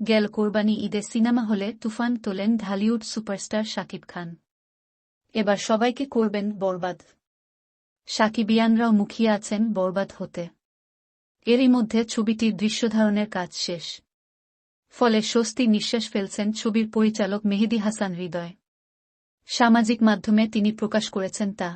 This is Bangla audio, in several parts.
গেল কোরবানি ঈদে সিনেমা হলে তুফান তোলেন ঢালিউড সুপারস্টার শাকিব খান। এবার সবাইকে করবেন বরবাদ। সাকিবিয়ানরাও মুখিয়ে আছেন বরবাদ হতে। এরই মধ্যে ছবিটির দৃশ্যধারণের কাজ শেষ। ফলে স্বস্তির নিঃশ্বাস ফেলছেন ছবির পরিচালক মেহেদী হাসান হৃদয়। সামাজিক মাধ্যমে তিনি প্রকাশ করেছেন তা।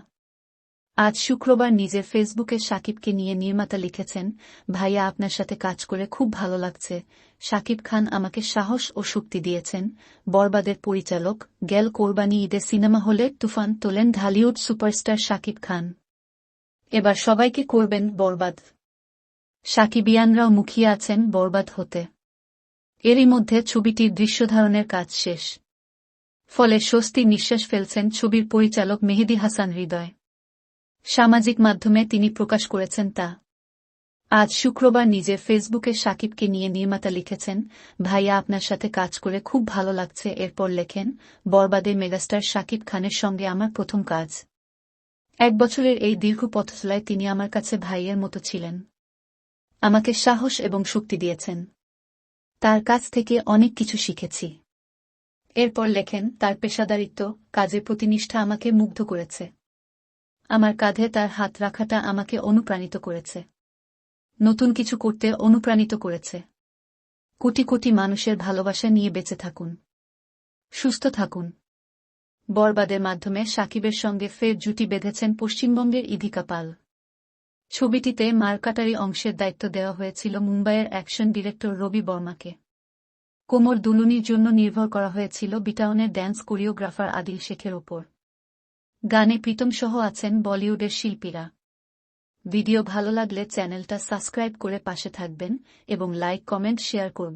আজ শুক্রবার নিজের ফেসবুকে শাকিবকে নিয়ে নির্মাতা লিখেছেন, ভাইয়া আপনার সাথে কাজ করে খুব ভালো লাগছে। শাকিব খান আমাকে সাহস ও শক্তি দিয়েছেন। বরবাদের পরিচালক গেল কোরবানি ঈদে সিনেমা হলে তুফান তোলেন ঢালিউড সুপারস্টার শাকিব খান। এবার সবাইকে করবেন বরবাদ। সাকিবিয়ানরাও মুখিয়ে আছেন বরবাদ হতে। এরই মধ্যে ছবিটির দৃশ্যধারণের কাজ শেষ। ফলে স্বস্তির নিঃশ্বাস ফেলছেন ছবির পরিচালক মেহেদী হাসান হৃদয়। সামাজিক মাধ্যমে তিনি প্রকাশ করেছেন তা। আজ শুক্রবার নিজের ফেসবুকে শাকিবকে নিয়ে নির্মাতা লিখেছেন, ভাইয়া আপনার সাথে কাজ করে খুব ভালো লাগছে। এরপর লেখেন, বরবাদে মেগাস্টার শাকিব খানের সঙ্গে আমার প্রথম কাজ। 1 বছরের এই দীর্ঘ পথচলায় তিনি আমার কাছে ভাইয়ের মতো ছিলেন। আমাকে সাহস এবং শক্তি দিয়েছেন। তার কাছ থেকে অনেক কিছু শিখেছি। এরপর লেখেন, তার পেশাদারিত্ব, কাজের প্রতি নিষ্ঠা আমাকে মুগ্ধ করেছে। আমার কাঁধে তার হাত রাখাটা আমাকে অনুপ্রাণিত করেছে। নতুন কিছু করতে অনুপ্রাণিত করেছে। কোটি কোটি মানুষের ভালোবাসা নিয়ে বেঁচে থাকুন, সুস্থ থাকুন। বরবাদের মাধ্যমে শাকিবের সঙ্গে ফের জুটি বেঁধেছেন পশ্চিমবঙ্গের ইধিকা পাল। ছবিটিতে মারকাটারি অংশের দায়িত্ব দেওয়া হয়েছিল মুম্বাইয়ের অ্যাকশন ডিরেক্টর রবি বর্মাকে। কোমর দুলুনির জন্য নির্ভর করা হয়েছিল বিটাউনের ড্যান্স কোরিওগ্রাফার আদিল শেখের ওপর। গানে প্রীতম সহ আছেন বলিউডের শিল্পীরা। ভিডিও ভালো লাগলে চ্যানেলটা সাবস্ক্রাইব করে পাশে থাকবেন এবং লাইক কমেন্ট শেয়ার করবেন।